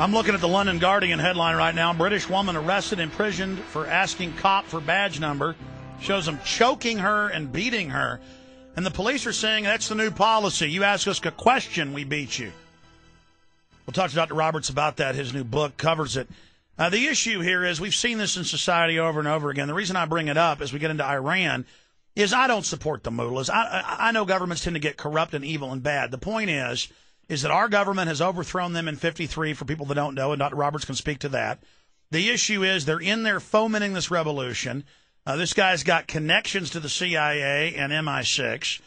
I'm looking at the London Guardian headline right now. British woman arrested, imprisoned for asking cop for badge number. Shows them choking her and beating her. And the police are saying that's the new policy. You ask us a question, we beat you. We'll talk to Dr. Roberts about that. His new book covers it. The issue here is we've seen this in society over and over again. The reason I bring it up as we get into Iran is I don't support the mullahs. I know governments tend to get corrupt and evil and bad. The point is that our government has overthrown them in 53 for people that don't know, and Dr. Roberts can speak to that. The issue is they're in there fomenting this revolution. This guy's got connections to the CIA and MI6.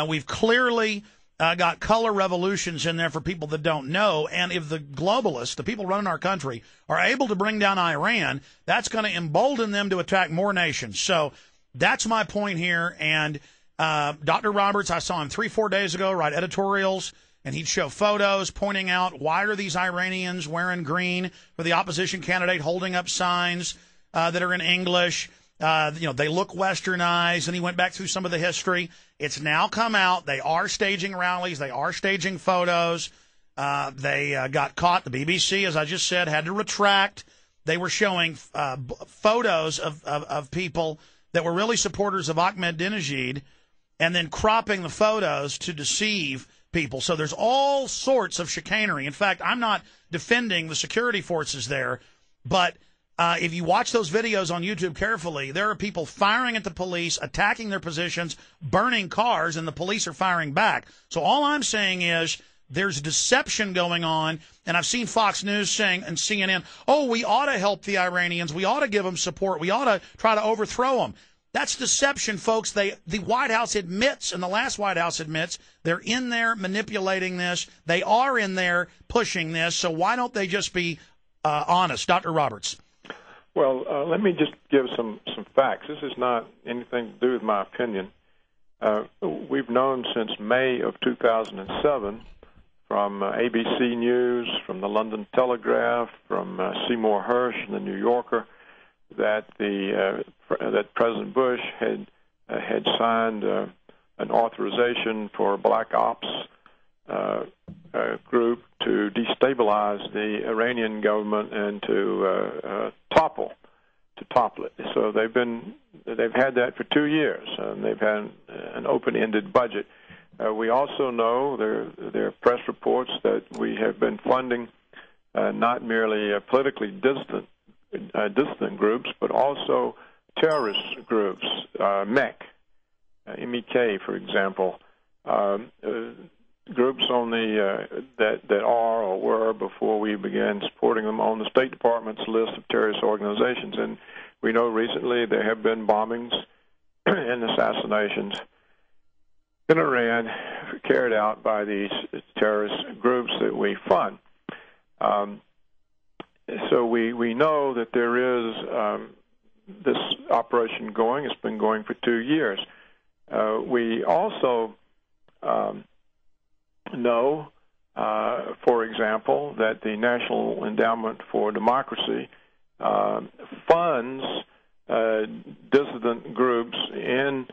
We've clearly got color revolutions in there for people that don't know. And if the globalists, the people running our country, are able to bring down Iran, that's going to embolden them to attack more nations. So that's my point here. And Dr. Roberts, I saw him 3-4 days ago write editorials, and he'd show photos pointing out why are these Iranians wearing green for the opposition candidate, holding up signs that are in English. They look westernized, and he went back through some of the history. It's now come out. They are staging rallies. They are staging photos. They got caught. The BBC, as I just said, had to retract. They were showing photos of people that were really supporters of Ahmadinejad and then cropping the photos to deceive people. So there's all sorts of chicanery. In fact, I'm not defending the security forces there, but if you watch those videos on YouTube carefully, there are people firing at the police, attacking their positions, burning cars, and the police are firing back. So all I'm saying is there's deception going on, and I've seen Fox News saying and CNN, oh, we ought to help the Iranians. We ought to give them support. We ought to try to overthrow them. That's deception, folks. The White House admits, and the last White House admits, they're in there manipulating this. They are in there pushing this. So why don't they just be honest? Dr. Roberts. Well, let me just give some facts. This is not anything to do with my opinion. We've known since May of 2007 from ABC News, from the London Telegraph, from Seymour Hersh and the New Yorker that that President Bush had signed an authorization for a black ops group to destabilize the Iranian government and to topple it. So they've had that for 2 years, and they've had an open-ended budget. We also know there are press reports that we have been funding not merely politically distant groups, but also terrorist groups, MEK, MEK, for example. Groups on the that are or were before we began supporting them on the State Department's list of terrorist organizations, and we know recently there have been bombings and assassinations in Iran carried out by these terrorist groups that we fund. So we know that there is this operation going. It's been going for 2 years. We also know, for example, that the National Endowment for Democracy funds dissident groups in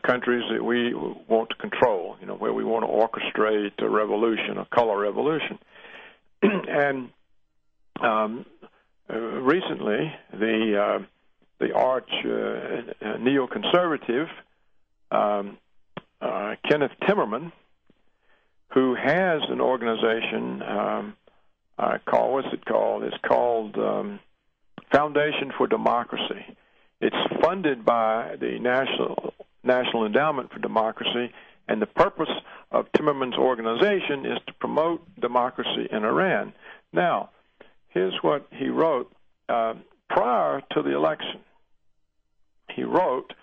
countries that we want to control, where we want to orchestrate a revolution, a color revolution. And recently, the arch neoconservative Kenneth Timmerman, who has an organization It's called Foundation for Democracy. It's funded by the National Endowment for Democracy, and the purpose of Timmerman's organization is to promote democracy in Iran. Now, here's what he wrote prior to the election. He wrote,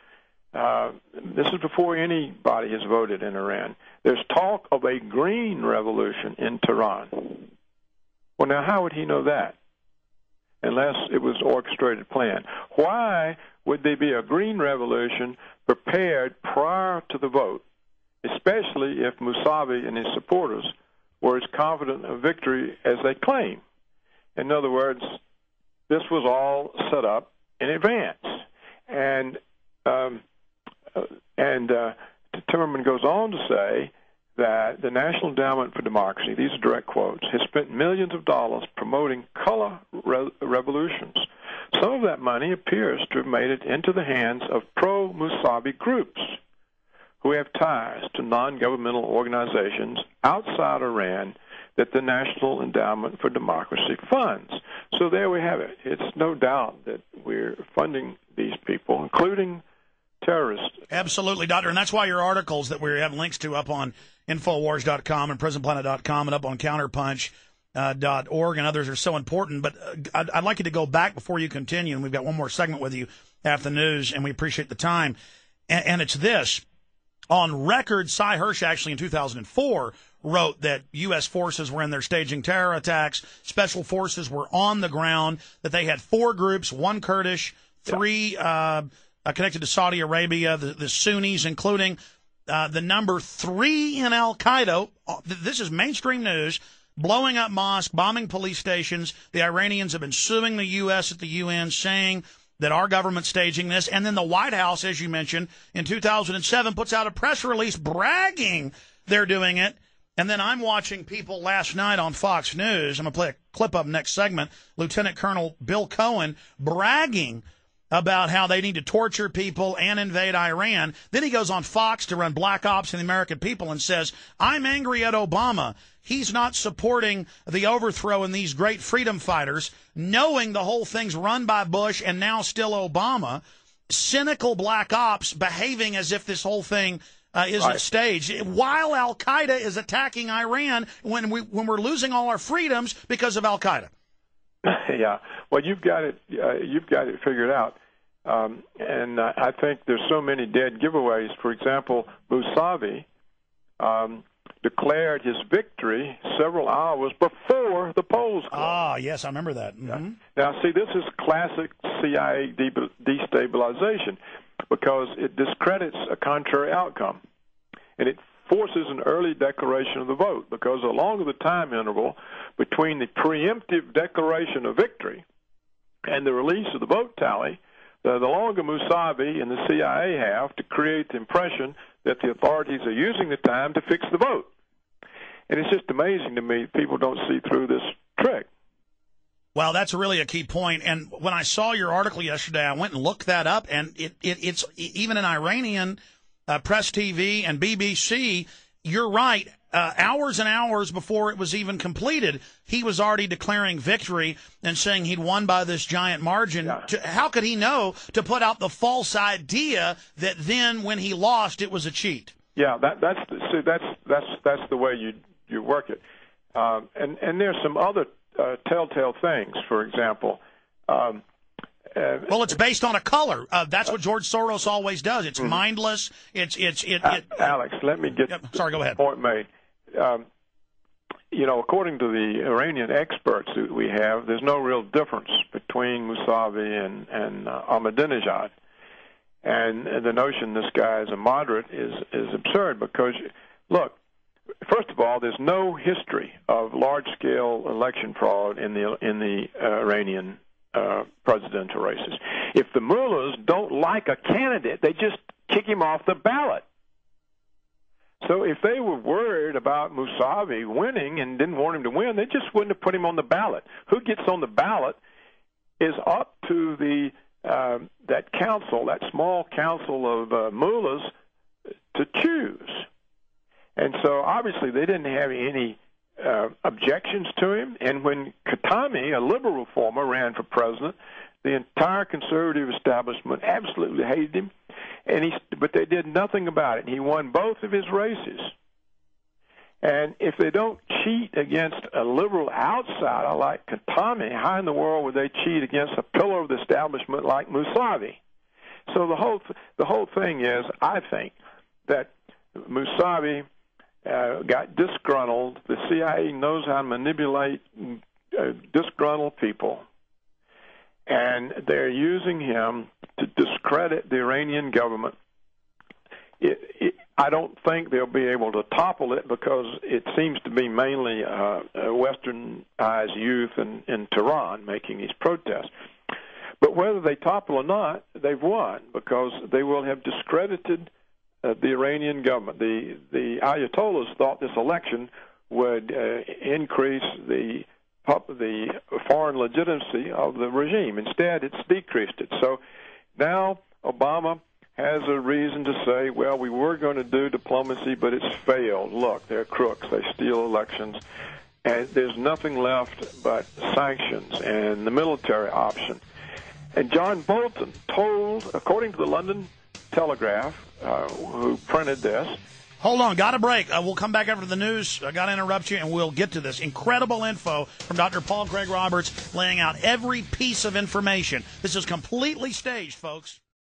this is before anybody has voted in Iran, there's talk of a green revolution in Tehran. Well, now, how would he know that? Unless it was orchestrated plan. Why would there be a green revolution prepared prior to the vote, especially if Mousavi and his supporters were as confident of victory as they claim? In other words, this was all set up in advance. And Timmerman goes on to say that the National Endowment for Democracy, these are direct quotes, has spent millions of dollars promoting color revolutions. Some of that money appears to have made it into the hands of pro-Musavi groups who have ties to non-governmental organizations outside Iran that the National Endowment for Democracy funds. So there we have it. It's no doubt that we're funding these people, including terrorists. Absolutely, Doctor. And that's why your articles that we have links to up on Infowars.com and PrisonPlanet.com and up on Counterpunch.org and others are so important. But I'd like you to go back before you continue, and we've got one more segment with you after the news, and we appreciate the time. And it's this. On record, Cy Hirsch actually in 2004 wrote that U.S. forces were in there staging terror attacks. Special forces were on the ground, that they had 4 groups, 1 Kurdish, 3 connected to Saudi Arabia, the Sunnis, including the number 3 in Al-Qaeda. This is mainstream news, blowing up mosques, bombing police stations. The Iranians have been suing the U.S. at the UN, saying that our government's staging this. And then the White House, as you mentioned, in 2007 puts out a press release bragging they're doing it. And then I'm watching people last night on Fox News. I'm going to play a clip up next segment. Lieutenant Colonel Bill Cohen bragging about how they need to torture people and invade Iran. Then he goes on Fox to run black ops on the American people and says, I'm angry at Obama. He's not supporting the overthrow in these great freedom fighters, knowing the whole thing's run by Bush and now still Obama. Cynical black ops behaving as if this whole thing isn't staged, while Al-Qaeda is attacking Iran when we're losing all our freedoms because of Al-Qaeda. Yeah, well, you've got it figured out, and I think there's so many dead giveaways. For example, Musavi declared his victory several hours before the polls closed. Ah, yes, I remember that. Mm-hmm. Now, see, this is classic CIA destabilization because it discredits a contrary outcome, and it forces an early declaration of the vote, because the longer the time interval between the preemptive declaration of victory and the release of the vote tally, the longer Musavi and the CIA have to create the impression that the authorities are using the time to fix the vote. And it's just amazing to me people don't see through this trick. Well, that's really a key point. And when I saw your article yesterday, I went and looked that up, and it's even in Iranian press TV and BBC, you're right. Hours and hours before it was even completed, he was already declaring victory and saying he'd won by this giant margin. Yeah. How could he know to put out the false idea that then when he lost, it was a cheat? Yeah, that's the way you work it. And there's some other telltale things. For example, well, it's based on a color. That's what George Soros always does. It's mindless. Alex, let me get sorry, go ahead. The point made. According to the Iranian experts that we have, there's no real difference between Musavi and Ahmadinejad. And the notion this guy is a moderate is absurd because, look, first of all, there's no history of large-scale election fraud in the Iranian presidential races. If the mullahs don't like a candidate, they just kick him off the ballot. So if they were worried about Musavi winning and didn't want him to win, they just wouldn't have put him on the ballot. Who gets on the ballot is up to that council, that small council of mullahs, to choose. And so obviously they didn't have any objections to him. And when Khatami, a liberal reformer, ran for president, the entire conservative establishment absolutely hated him, but they did nothing about it. He won both of his races. And if they don't cheat against a liberal outsider like Khatami, how in the world would they cheat against a pillar of the establishment like Musavi? So the whole thing is, I think, that Musavi got disgruntled. The CIA knows how to manipulate disgruntled people, and they're using him to discredit the Iranian government. I don't think they'll be able to topple it because it seems to be mainly westernized youth in Tehran making these protests. But whether they topple or not, they've won because they will have discredited the Iranian government. The Ayatollahs thought this election would increase the foreign legitimacy of the regime. Instead, it's decreased it. So now Obama has a reason to say, well, we were going to do diplomacy, but it's failed. Look, they're crooks. They steal elections. And there's nothing left but sanctions and the military option. And John Bolton told, according to the London Telegraph, who printed this. Hold on, got a break. We'll come back after the news. I got to interrupt you, and we'll get to this. Incredible info from Dr. Paul Craig Roberts laying out every piece of information. This is completely staged, folks.